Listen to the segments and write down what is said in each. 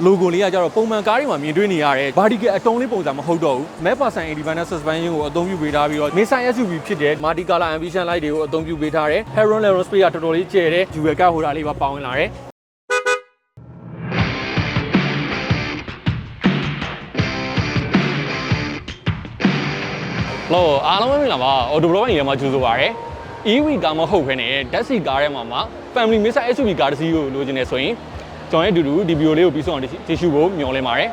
logo လေးကကြတော့ပုံမှန်ကားတွေမှာမြင်တွေ့နေရတဲ့ vertical အတုံးလေးပုံစံမဟုတ်တော့ဘူး Map-Person Independent Suspension ကိုအသုံးပြုပေးထားပြီးတော့ Nissan SUV ဖြစ်တဲ့ Multi Color Ambition Light တွေကိုအသုံးပြုပေးထားတယ် Heron Level Space ကတော်တော်လေးကျယ်တဲ့ Dual Cab holder လေးပါပေါင်းလာတယ်လောအားလုံးပဲမင်္ဂလာပါ Auto Blog နေရာမှာကြိုဆိုပါရစေ EV ကားမဟုတ်ဘဲနဲ့ Taxi ကားထဲမှာ Family Mixer SUV ကားတစ်စီးကိုလိုချင်နေဆိုရင်ကျွန်တော်ရဲ့အတူတူဒီဗီဒီယိုလေးကိုပြီးဆုံးအောင်တည်ရှိဖို့မျှော်လင့်ပါတယ်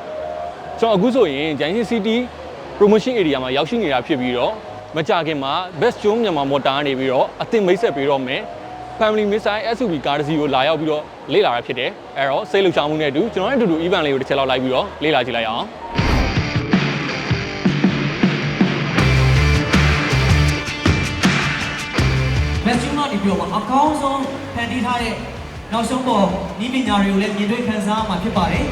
ကျွန်တော်အခုဆိုရင် Junction City Promotion Area မှာရောက်ရှိနေတာဖြစ်ပြီးတော့မကြခင်မှာ Best John မြန်မာမော်တာကနေပြီးတော့အသစ်မိတ်ဆက်ပေးတော့မယ် Family Mixer SUV ကားတစ်စီးကိုလာရောက်ပြီးတော့လေ့လာရဖြစ်တယ်အဲ့တော့စိတ်လှုပ်ရှားမှုနဲ့အတူကျွန်တော်ရဲ့အတူတူ event လေးကိုတစ်ချက်လောက်လိုက်ပြီးတော့လေ့လာကြည့်လိုက်အောင်မက်ဆီမိုဒီပြောမှာအကောင်းဆုံးဖန်တီးထားတဲ့နောက်ဆုံးပေါ်ဤပညာတွေကိုလည်းမြင်တွေ့ခံစားမှာဖြစ်ပါတယ်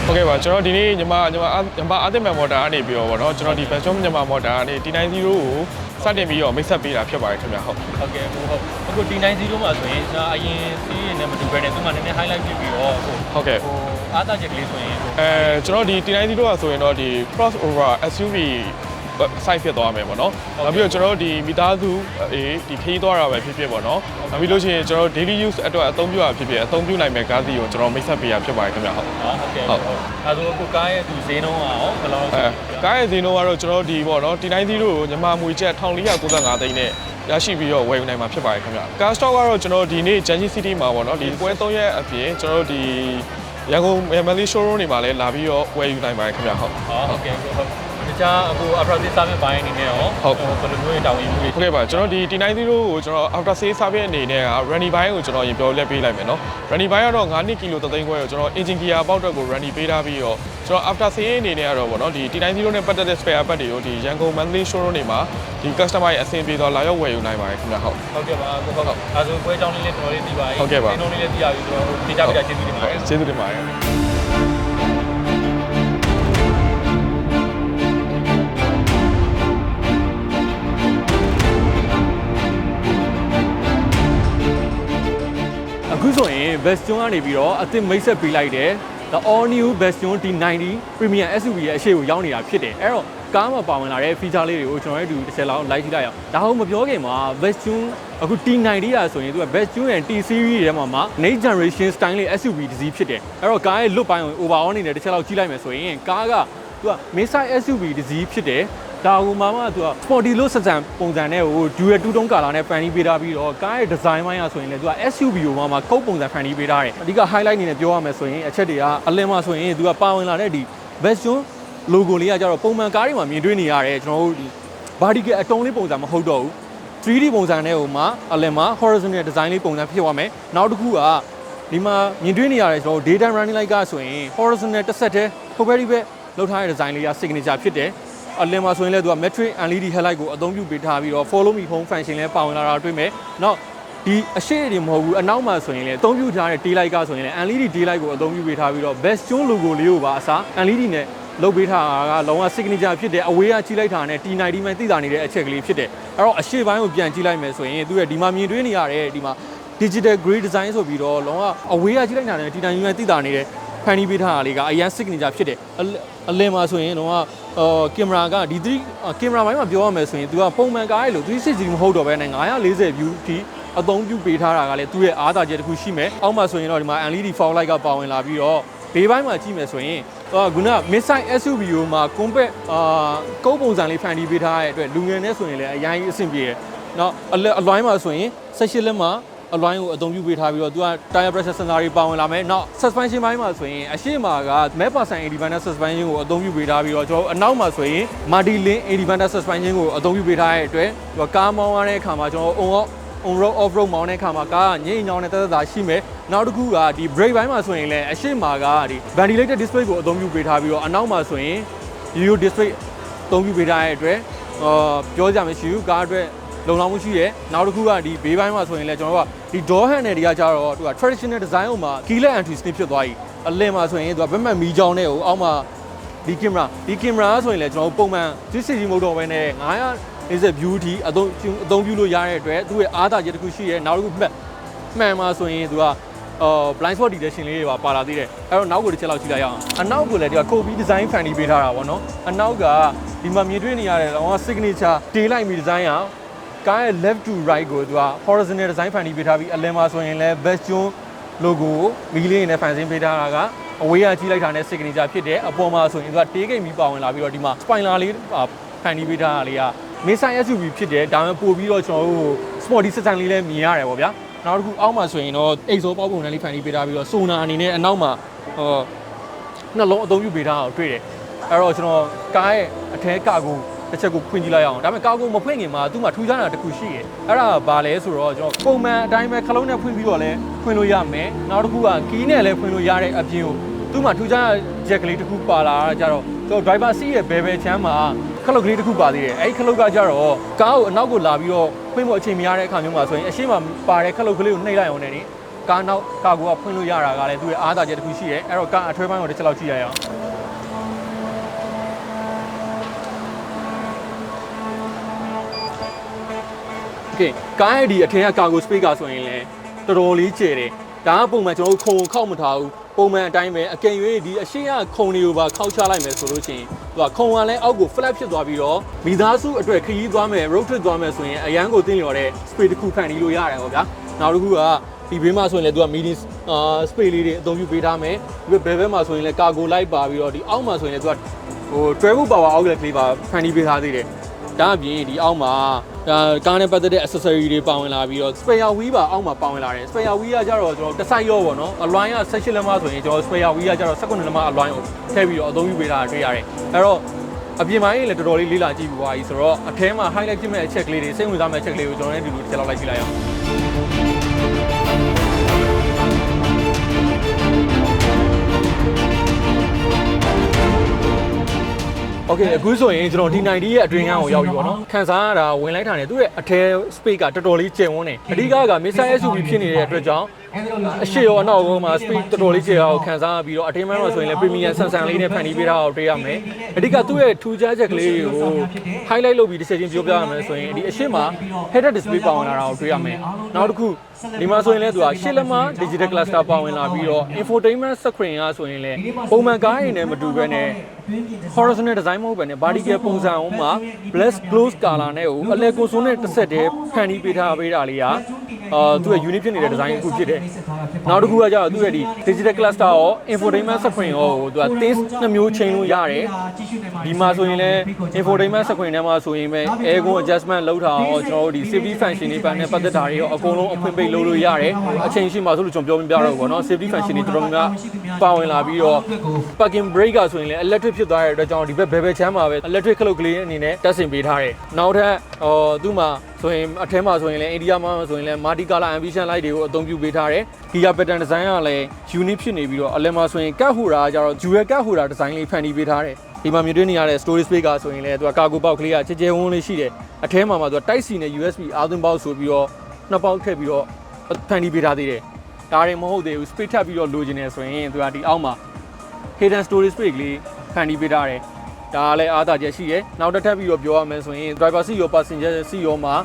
โอเคပါကျွန်တော်ဒီနေ့ညီမအာသစ်မန်မော်တာကနေပြီးတော့ဗောနော်ကျွန်တော်ဒီ Best John မြန်မာမော်တာကနေ T90 ကိုစတင်ပြီးတော့မိတ်ဆက်ပေးတာဖြစ်ပါတယ်ခင်ဗျဟုတ်ကဲ့ဟုတ်အခု T90 မှာဆိုရင်ကျွန်တော်အရင်စီးရင်လည်းမတူဘဲနဲ့သူမှနည်းနည်း highlight ပြပြီးတော့ဟုတ်ကဲ့အားသာချက်ကလေးဆိုရင်ကျွန်တော်ဒီ T90 ကဆိုရင်တော့ဒီ crossover SUV site ဖြစ်သွားမယ်ပေါ့နော်နောက်ပြီးတော့ကျွန်တော်ဒီမိသားစုဒီခီးသွားတာပဲဖြစ်ဖြစ်ပေါ့နော်နောက်ပြီးလို့ရှိရင်ကျွန်တော် daily use အတွက်အသုံးပြုရဖြစ်ဖြစ်အသုံးပြုနိုင်မဲ့ကားစီကိုကျွန်တော်မိတ်ဆက်ပေးရဖြစ်ပါတယ်ခင်ဗျဟုတ်ကဲ့ဟုတ်အဲဆိုအခုကားရဲ့သူဈေးနှုန်းကရောဘယ်လောက်ကားရဲ့ဈေးနှုန်းကတော့ကျွန်တော်ဒီပေါ့နော် T90 ကိုညီမမွေကျပ်1495သိန်းနဲ့ရရှိပြီးတော့ဝယ်ယူနိုင်မှာဖြစ်ပါတယ်ခင်ဗျကား stock ကတော့ကျွန်တော်ဒီနေ့ Junction City မှာပေါ့နော်ဒီပွဲ3ရက်အပြင်ကျွန်တော်ဒီရန်ကုန် Family Showroom တွေမှာလည်းလာပြီးတော့ဝယ်ယူနိုင်ပါတယ်ခင်ဗျဟုတ်ကဲ့ဟုတ်ကြာအခု after sales service ဘိုင်းအနေနဲ့ရောဟုတ်ဘယ်လိုမျိုးတောင်းရင်မှုတွေဟုတ်ကဲ့ပါကျွန်တော်ဒီ T90 ကိုကျွန်တော် after sales service အနေနဲ့က running ဘိုင်းကိုကျွန်တော်ရင်ပြောလက်ပေးလိုက်မယ်နော် running ဘိုင်းကတော့9နှစ်ကီလို3သိန်းခွဲကိုကျွန်တော် engine gear ပေါက်တော့ကို running ပေးထားပြီးတော့ကျွန်တော် after sales အနေနဲ့ကတော့ဗောနော်ဒီ T90 နဲ့ပတ်သက်တဲ့ spare part တွေကိုဒီရန်ကုန် Monthly Showroom တွေမှာဒီ customer ရဲ့အဆင်ပြေတော့လာရောက်ဝယ်ယူနိုင်ပါတယ်ခင်ဗျဟုတ်ကဲ့ပါဟုတ်အဲဆိုပွဲကြောင်းလေးလည်းတော်တော်လေးသိပါပြီဟုတ်ကဲ့ပါဒီနှုန်းလေးလည်းသိရပြီဆိုတော့ဒီကြပြကျေးဇူးတင်ပါတယ်ကျေးဇူးတင်ပါတယ်အခုဆိုရင် Best John ကနေပြီးတော့အသစ်မိတ်ဆက်ပေးလိုက်တဲ့ The All New Best John T90 Premium SUV ရဲ့အရှိကိုရောက်နေတာဖြစ်တယ်အဲ့တော့ကားမှာပါဝင်လာတဲ့ feature လေးတွေကိုကျွန်တော်တို့တစ်ချက်လောက် like ကြည့်လိုက်အောင်ဒါဟုတ်မပြောခင်မှာ Best John အခု T90 ရာဆိုရင်သူက Best John ရဲ့ T series ထဲမှာ next generation style လေး SUV တစ်စီးဖြစ်တယ်အဲ့တော့ကားရဲ့ look ပိုင်းကို overall အနေနဲ့တစ်ချက်လောက်ကြည့်လိုက်မယ်ဆိုရင်ကားကသူက mid-size SUV တစ်စီးဖြစ်တယ်ဒါကမှသူက sporty လို့ဆက်ဆံပုံစံနဲ့ကို dual two tone color နဲ့ဖန်တီးပေးထားပြီးတော့ကားရဲ့ design ပိုင်းကဆိုရင်လည်းသူက SUV ကိုမှကုတ်ပုံစံဖန်တီးပေးထားတယ်အဓိက highlight အနေနဲ့ပြောရမယ်ဆိုရင်အချက်တွေကအလင်းမှာဆိုရင်သူကပါဝင်လာတဲ့ဒီ Best John logo လေးကကြတော့ပုံမှန်ကားတွေမှာမြင်တွေ့နေရတယ်ကျွန်တော်တို့ဒီ vertical အတုံးလေးပုံစံမဟုတ်တော့ဘူး 3D ပုံစံနဲ့ဟိုမှာအလင်းမှာ horizontal design လေးပုံစံဖြစ်သွားမယ်နောက်တစ်ခုကဒီမှာမြင်တွေ့နေရတယ်ကျွန်တော်တို့ daytime running light ကဆိုရင် horizontal တစ်ဆက်တည်း property ပဲလောက်ထားတဲ့ design လေးက signature ဖြစ်တယ်အလင်းမှာဆိုရင်လည်းသူက metric LED headlight ကိုအသုံးပြုပေးထားပြီးတော့ follow me home function လည်းပါဝင်လာတာတွေ့မယ်။နောက်ဒီအရှိတွေမဟုတ်ဘူးအနောက်မှာဆိုရင်လည်းအသုံးပြုထားတဲ့ tail light ကဆိုရင်လည်း LED tail light ကိုအသုံးပြုပေးထားပြီးတော့ Best John logo လေးကိုပါအစား LED နဲ့လုပ်ပေးထားတာကလုံးဝ signature ဖြစ်တယ်အဝေးကကြီးလိုက်တာနဲ့ T90 မှသိတာနေတဲ့အချက်ကလေးဖြစ်တယ်။အဲ့တော့အရှိပိုင်းကိုပြန်ကြည့်လိုက်မယ်ဆိုရင်သူရဲ့ဒီမှာမြင်တွေ့နေရတဲ့ဒီမှာ digital grey design ဆိုပြီးတော့လုံးဝအဝေးကကြီးလိုက်တာနဲ့ T90 မှသိတာနေတဲ့ဖန်တီးပေးထားတာလေးကအရန် signature ဖြစ်တယ်အလင်းမှာဆိုရင်တော့ကင်မရာကဒီကင်မရာဘိုင်းမှာပြောရမယ်ဆိုရင်သူကပုံမှန်ကားရဲ့လို့360မဟုတ်တော့ဘဲနဲ့940 view ထိအသုံးပြုပေးထားတာကလည်းသူ့ရဲ့အားသာချက်တစ်ခုရှိမယ်အောက်မှာဆိုရင်တော့ဒီမှာ LED fog light ကပါဝင်လာပြီးတော့ဘေးပိုင်းမှာကြည့်မယ်ဆိုရင်ခုန mid-size SUV ကိုမှာ compact ကုန်းပုံစံလေးဖန်တီးပေးထားတဲ့အတွက်လူငယ်နဲ့ဆိုရင်လည်းအရင်အဆင်ပြေတယ်နောက်အလွိုင်းမှာဆိုရင် section လက်မှာအလွိုင်းကိုအသုံးပြုပေးထားပြီးတော့သူက tire pressure sensor တွေပါဝင်လာမယ်နောက် suspension ဘိုင်းမှာဆိုရင်အရှိမက Map-Person Independent Suspension ကိုအသုံးပြုပေးထားပြီးတော့ကျွန်တော်အနောက်မှာဆိုရင် Multi Link Independent Suspension ကိုအသုံးပြုပေးထားတဲ့အတွက်သူကကားမောင်းရတဲ့အခါမှာကျွန်တော် on road off road မောင်းတဲ့အခါမှာကားကငြိမ်ညောင်းတဲ့သက်သာရှိမယ်နောက်တစ်ခုကဒီ brake ဘိုင်းမှာဆိုရင်လည်းအရှိမကဒီ ventilated display ကိုအသုံးပြုပေးထားပြီးတော့အနောက်မှာဆိုရင် Video display သုံးပြုပေးထားတဲ့အတွက်ပြောကြမရှိဘူးကားအတွက်လုံလောက်မှုရှိရဲနောက်တစ်ခုကဒီဘေးပိုင်းမှာဆိုရင်လည်းကျွန်တော်တို့ကဒီ door handle တွေကကြတော့သူက traditional design ဟိုမှာ keyless entry snip ဖြစ်သွားပြီအလင်မှာဆိုရင်သူကဘက်မှတ်မီးချောင်းနဲ့ဟိုအောက်မှာဒီကင်မရာဆိုရင်လည်းကျွန်တော်တို့ပုံမှန် GCG မဟုတ်တော့ဘဲနဲ့940 view ထိအသုံးပြုလို့ရတဲ့အတွက်သူ့ရဲ့အားသာချက်တစ်ခုရှိရဲနောက်တစ်ခုမှန်မှာဆိုရင်သူကblind spot detection လေးတွေပါလာသေးတယ်အဲ့တော့နောက်ကိုတစ်ချက်လောက်ကြည့်လိုက်ရအောင်အနောက်ကိုလည်းဒီက Kobe design fan ပေးထားတာပေါ့နော်အနောက်ကဒီမှာမြင်တွေ့နေရတဲ့ဟို signature တေးလိုက်မီ design ကကားရဲ့ left to right ကိုသူက horizontal design fan ပေးထားပြီးအလယ်မှာဆိုရင်လည်း Bastion logo မီးလေးနဲ့ fan ပေးထားတာကအဝေးကကြည့်လိုက်တာနဲ့ signature ဖြစ်တယ်အပေါ်မှာဆိုရင်သူကတေးကိတ်မီပါဝင်လာပြီးတော့ဒီမှာ spoiler လေးfan ပေးထားတာလေးက Nissan SUV ဖြစ်တယ်ဒါမှပို့ပြီးတော့ကျွန်တော်တို့ sporty design လေးလည်းမြင်ရတယ်ပေါ့ဗျာနောက်တစ်ခုအောက်မှာဆိုရင်တော့အိတ်စောပေါက်ပုံနဲ့လေးဖန်တီးပေးထားပြီးတော့ဆိုနာအနေနဲ့အနောက်မှာနှလုံးအသုံးပြုပေးထားအောင်တွေ့တယ်အဲ့တော့ကျွန်တော်ကားရဲ့အထဲကာကိုတစ်ချက်ကိုဖွင့်ကြည့်လိုက်အောင်ဒါပေမဲ့ကာကိုမဖွင့်ခင်မှာသူ့မှာထူးခြားတာတစ်ခုရှိတယ်အဲ့ဒါဘာလဲဆိုတော့ကျွန်တော်ပုံမှန်အတိုင်းပဲခလုံးနဲ့ဖွင့်ပြီးတော့လည်းဖွင့်လို့ရမယ်နောက်တစ်ခုကကီးနဲ့လည်းဖွင့်လို့ရတဲ့အပြင်ကိုသူ့မှာထူးခြားချက်ကလေးတစ်ခုပါလာတာကြတော့ကျွန်တော် driver seat ရဲ့ဘယ်ချမ်းမှာခလုတ်ကလေးတစ်ခုပါသေးတယ်အဲ့ဒီခလုတ်ကကြတော့ကားကိုအနောက်ကိုလာပြီးတော့ဖွင့်ဖို့အချိန်မရတဲ့အခါမျိုးမှာဆိုရင်အရှိမပါတဲ့ခလုတ်ကလေးကိုနှိပ်လိုက်အောင်နဲ့ကားနောက်ကားကိုဖွင့်လို့ရတာကလည်းသူ့ရဲ့အားသာချက်တစ်ခုရှိတယ်အဲ့တော့ကားအထွေးပိုင်းကိုတစ်ချက်လောက်ကြည့်ရအောင်โอเคကားရဲ့ဒီအထက်ကကာကို space ကဆိုရင်လည်းတော်တော်လေးကျယ်တယ်ဒါကပုံမှန်ကျွန်တော်တို့ခုံခောက်မထားဘူးပုံမှန်အတိုင်းပဲအကင်၍ဒီအရှိရခုံတွေကိုပါခောက်ချလိုက်မယ်ဆိုလို့ရှိရင်သူကခုံကလည်းအောက်ကို flat ဖြစ်သွားပြီးတော့မိသားစုအတွက်ခရီးသွားမယ် road trip သွားမယ်ဆိုရင်အရန်ကိုတင်းလျော်တဲ့ space တစ်ခုဖန်တီးလို့ရတယ်ပေါ့ဗျာနောက်တစ်ခုကဒီဘေးမှာဆိုရင်လည်းသူက medium space လေးတွေအသုံးပြုပေးထားမယ်ဒီဘက်မှာဆိုရင်လည်း cargo light ပါပြီးတော့ဒီအောက်မှာဆိုရင်လည်းသူကဟို travel power outlet လေးပါဖန်တီးပေးထားသေးတယ်ဒါအပြင်ဒီအောက်မှာကားနဲ့ပတ်သက်တဲ့ accessory တွေပါဝင်လာပြီးတော့ spare wheel ပါအောက်မှာပါဝင်လာတယ် spare wheel ကကြတော့ကျွန်တော်တစ်ဆိုင်ရောပေါ့နော်အလွိုင်းက16လက်မဆိုရင်ကျွန်တော် spare wheel ကကြတော့19လက်မအလွိုင်းကိုထည့်ပြီးတော့အသုံးပြုပေးထားတာတွေ့ရတယ်အဲ့တော့အပြင်ပိုင်းလည်းတော်တော်လေးလေးလာကြည့်ပြီးသွားပြီဆိုတော့အထဲမှာ highlight ဖြစ်မဲ့အချက်ကလေးတွေစိတ်ဝင်စားမဲ့အချက်ကလေးကိုကျွန်တော်လည်းဒီလိုတစ်ချက်လောက်လိုက်ကြည့်လိုက်အောင်โอเคအခုဆိုရင်ကျွန်တော်ဒီ90ရဲ့အတွင်းခန်းကိုရောက်ပြီပေါ့နော်ခန်းစားရတာဝင်လိုက်တာနဲ့သူ့ရဲ့အထဲ space ကတော်တော်လေးကျယ်ဝန်းတယ်အဓိကNissan SUV ဖြစ်နေတဲ့အတွက်ကြောင့်အရှိရောအနောက်ကောင်မှာ space တော်တော်လေးကျယ်အောင်ခန်းစားပြီးတော့အထင်းပိုင်းမှာဆိုရင်လည်း premium ဆန်ဆန်လေးနဲ့ဖန်တီးပေးထားအောင်တွေ့ရမယ်အဓိကသူ့ရဲ့ထူးခြားချက်ကလေးတွေကို highlight လုပ်ပြီးတစ်ချက်ချင်းပြောပြရမယ်ဆိုရင်ဒီအရှိမ head-up display ပါဝင်လာတာကိုတွေ့ရမယ်နောက်တစ်ခုဒီမှာဆိုရင်လည်းသူကရှစ်လက်မ digital cluster ပါဝင်လာပြီးတော့ infotainment screen ကဆိုရင်လည်းပုံမှန်ကားရည်နဲ့မတူဘဲနဲ့ horizontal design မဟုတ်ဘဲနဲ့ vertical ပုံစံအောင်မှာ black gloss color နဲ့ကိုအလဲကိုစုံနဲ့တစ်ဆက်တည်းဖန်တီးပေးထားပေးတာလေးကသူ့ရဲ့ unique ဖြစ်နေတဲ့ design တစ်ခုဖြစ်တယ်နောက်တစ်ခုကကျတော့သူ့ရဲ့ဒီ digital cluster ရော infotainment screen ရောသူက things နှစ်မျိုးချိန်လို့ရတယ်ဒီမှာဆိုရင်လည်း infotainment screen ထဲမှာဆိုရင်ပဲ aircon adjustment လုပ်ထားအောင်ကျွန်တော်တို့ဒီ safety function တွေနဲ့ပတ်သက်တာတွေရောအကုန်လုံးအဖွင့်ပိတ်လုပ်လို့ရတယ်အချိန်ရှိမှဆိုလို့ကျွန်တော်ပြောပြတော့ဘောနော် safety function တွေတော်တော်များပါဝင်လာပြီးတော့ parking brake ကဆိုရင်လည်း electric ဖြစ်သွားတဲ့အတွက်ကြောင့်ဒီဘက်ဘယ်ချမ်းမှာပဲ electric ခလုတ်ကလေးအနေနဲ့တက်ဆင်ပေးထားတယ်နောက်ထပ်သူ့မှာဆိုရင်အထဲမှာဆိုရင်လည်း India မှာဆိုရင်လည်း multi color ambition light တွေကိုအသုံးပြုပေးထားတယ် Gear pattern design ကလည်း unique ဖြစ်နေပြီးတော့အလယ်မှာဆိုရင် cut holder ကကြတော့ dual cut holder design လေးဖန်တီးပေးထားတယ်ဒီမှာမြင်တွေ့နေရတဲ့ storage space ကဆိုရင်လည်းသူက cargo box ကလေးကချဲချဲဝန်းလေးရှိတယ်အထဲမှာသူက Type C နဲ့ USB အားသွင်းပေါက်ဆိုပြီးတော့နှစ်ပေါက်ထည့်ပြီးတော့ဖန်တီးပေးထားသေးတယ်ဒါတွေမဟုတ်သေးဘူး space ထပ်ပြီးတော့လိုချင်နေဆိုရင်သူကဒီအောက်မှာ hidden storage space ကလေးဖန်တီးပေးထားတယ်ဒါလည်းအားသာချက်ရှိတယ်နောက်တစ်ထပ်ပြီးတော့ပြောရမယ်ဆိုရင် driver seat ရော passenger seat ရောမှာ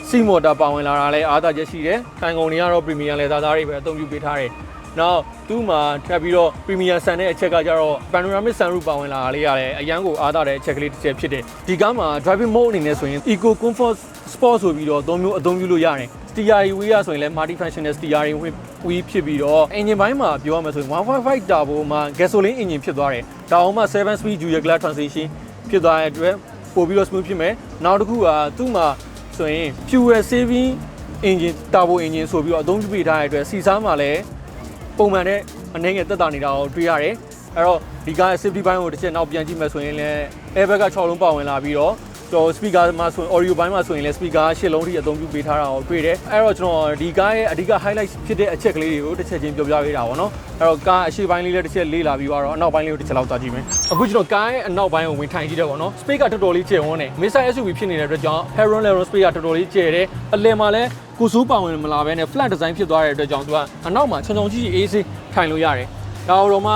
seat motor ပါဝင်လာတာလည်းအားသာချက်ရှိတယ်ခံကုန်တွေကတော့ premium လေသားသားတွေပဲအသုံးပြုပေးထားတယ်နောက်သူ့မှာထပ်ပြီးတော့ premium ဆန်တဲ့အချက်ကကြတော့ panoramic sunroof ပါဝင်လာတာလေးရတယ်အရန်ကိုအားသာတဲ့အချက်ကလေးတစ်ချက်ဖြစ်တယ်ဒီကားမှာ driving mode အနေနဲ့ဆိုရင် eco comfort sport ဆိုပြီးတော့သုံးမျိုးအသုံးပြုလို့ရတယ် steering wheel ဆိုရင်လည်း multi functional steering wheel ဖြစ်ပြီးတော့ engine ဘိုင်းမှာပြောရမယ်ဆိုရင် 1.5 turbo မှာ gasoline engine ဖြစ်သွားတယ်ဒါအောင်မှ 7 speed dual clutch transmission ဖြစ်သွားတဲ့အတွက်ပို့ပြီးတော့ smooth ဖြစ်မယ်နောက်တစ်ခုကသူ့မှာဆိုရင် fuel saving engine turbo engine ဆိုပြီးတော့အသုံးပြုပေးထားတဲ့အတွက်စီစားမှာလည်းပုံမှန်နဲ့အနေငယ်တက်တာနေတာကိုတွေ့ရတယ်အဲ့တော့ဒီကား safety ဘိုင်းကိုတစ်ချက်နောက်ပြန်ကြည့်မယ်ဆိုရင်လည်း airbag က6လုံးပါဝင်လာပြီးတော့ ကျွန်တော် speaker မှာဆိုရင် audio ဘိုင်းမှာဆိုရင်လည်း speaker 8လုံးထိအသုံးပြုပေးထားတာကိုတွေ့တယ်အဲ့တော့ကျွန်တော်ဒီကားရဲ့အဓိက highlight ဖြစ်တဲ့အချက်ကလေးတွေကိုတစ်ချက်ချင်းပြောပြပေးတာပေါ့နော်အဲ့တော့ကားအရှိပိုင်းလေးလည်းတစ်ချက်လေးလာပြီးတော့အနောက်ပိုင်းလေးကိုတစ်ချက်လောက်သွားကြည့်မယ်အခုကျွန်တော်ကားရဲ့အနောက်ပိုင်းကိုဝင်ထိုင်ကြည့်တယ်ပေါ့နော် space ကတော်တော်လေးကျယ်ဝန်းတယ် Mr. SUV ဖြစ်နေတဲ့အတွက်ကြောင့် Heron Level space ကတော်တော်လေးကျယ်တယ်အလယ်မှာလည်းကိုစိုးပါဝင်မလာဘဲနဲ့ flat design ဖြစ်သွားတဲ့အတွက်ကြောင့်သူကအနောက်မှာခြုံခြုံကြီးအေးဆေးထိုင်လို့ရတယ်ဒါတော့မှ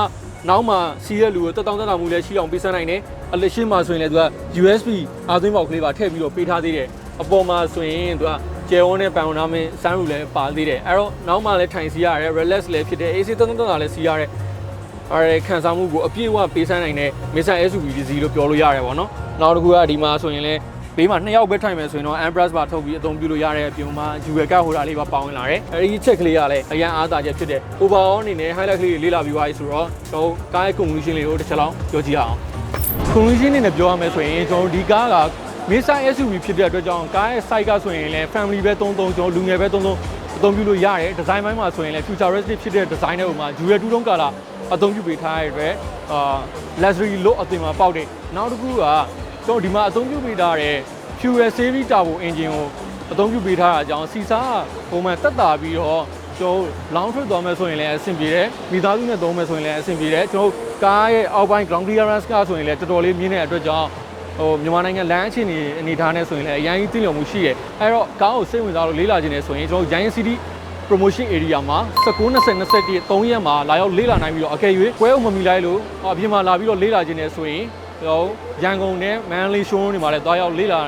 နောက်မှာစီးတဲ့လူကိုတက်တောင်းမှုလည်းရှိအောင်ပေးစမ်းနိုင်တယ်အလက်ရှိမှာဆိုရင်လည်းသူက USB အားသွင်းပေါက်ကလေးပါထည့်ပြီးတော့ပေးထားသေးတယ်အပေါ်မှာဆိုရင်သူကကျယ်ဝန်းတဲ့ပန်နာမင်းစမ်းရူလည်းပါသေးတယ်အဲ့တော့နောက်မှလည်းထိုင်စီးရတယ် relax လည်းဖြစ်တယ် AC တက်လည်းစီးရတယ်အဲ့ခံစားမှုကိုအပြည့်အဝပေးစမ်းနိုင်တဲ့ Mr. SUV ဒီလို့ပြောလို့ရတယ်ပေါ့နော်နောက်တစ်ခုကဒီမှာဆိုရင်လည်းဘေးမှာ2ယောက်ပဲထိုင်မယ်ဆိုရင်တော့ Ambrus ပါထုတ်ပြီးအသုံးပြုလို့ရတဲ့အပြင်မှာ Jewel ကဟိုတာလေးပါပေါဝင်လာတယ်အဲဒီချက်ကလေးကလည်းအရန်အားသာချက်ဖြစ်တယ် overall အနေနဲ့ highlight ကလေးလေးလာပြီးသွားပြီဆိုတော့ကျွန်တော်ကားရဲ့ conclusion လေးကိုတစ်ချက်လောက်ပြောကြည့်အောင် conclusion အနေနဲ့ပြောရမယ်ဆိုရင်ကျွန်တော်ဒီကားက Mr. SUV ဖြစ်တဲ့အတွက်ကြောင့်ကားရဲ့ size ကဆိုရင်လည်း family ပဲသုံးကျွန်တော်လူငယ်ပဲသုံးအသုံးပြုလို့ရတယ် design ပိုင်းမှာဆိုရင်လည်း futuristic ဖြစ်တဲ့ design တွေမှာ Jewel 2 လုံးကာလာအသုံးပြုပေးထားရတဲ့ luxury look အသင်မှာပေါက်တယ်နောက်တစ်ခုကကျွန်တော်ဒီမှာအသုံးပြုပေးထားတဲ့ Fuel Series Turbo Engine ကိုအသုံးပြုပေးထားတာကြောင့်စီစားပုံမှန်တက်တာပြီးတော့ကျွန်တော် long trip သွားမယ်ဆိုရင်လည်းအဆင်ပြေတယ်မိသားစုနဲ့သုံးမယ်ဆိုရင်လည်းအဆင်ပြေတယ်ကျွန်တော်ကားရဲ့အောက်ပိုင်း ground clearance ကဆိုရင်လည်းတော်တော်လေးမြင့်တဲ့အတွက်ကြောင့်မြန်မာနိုင်ငံလမ်းအခြေအနေထားနဲ့ဆိုရင်လည်းအရင်ကြီးသိလျော်မှုရှိတယ်အဲ့တော့ကားကိုစိတ်ဝင်စားလို့လေးလာခြင်းနဲ့ဆိုရင်ကျွန်တော် Giant City promotion area မှာ19-20-21 ရက်မှာလာရောက်လေးလာနိုင်ပြီးတော့အကယ်၍ပွဲဥမမီလိုက်လို့အပြင်မှာလာပြီးတော့လေးလာခြင်းနဲ့ဆိုရင်ရန်ကုန်နဲ့မန္တလေး showroom တွေမှာလည်းသွားရောက်လေးလာ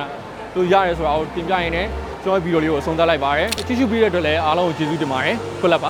လို့ရတယ်ဆိုတာကိုတင်ပြရင်းနဲ့ကျွန်တော်ဗီဒီယိုလေးကိုအဆုံးသတ်လိုက်ပါတယ်ကြည့်ရှုပြီးတဲ့အတွက်လည်းအားလုံးကိုကျေးဇူးတင်ပါတယ်ခွက်လက်ပါ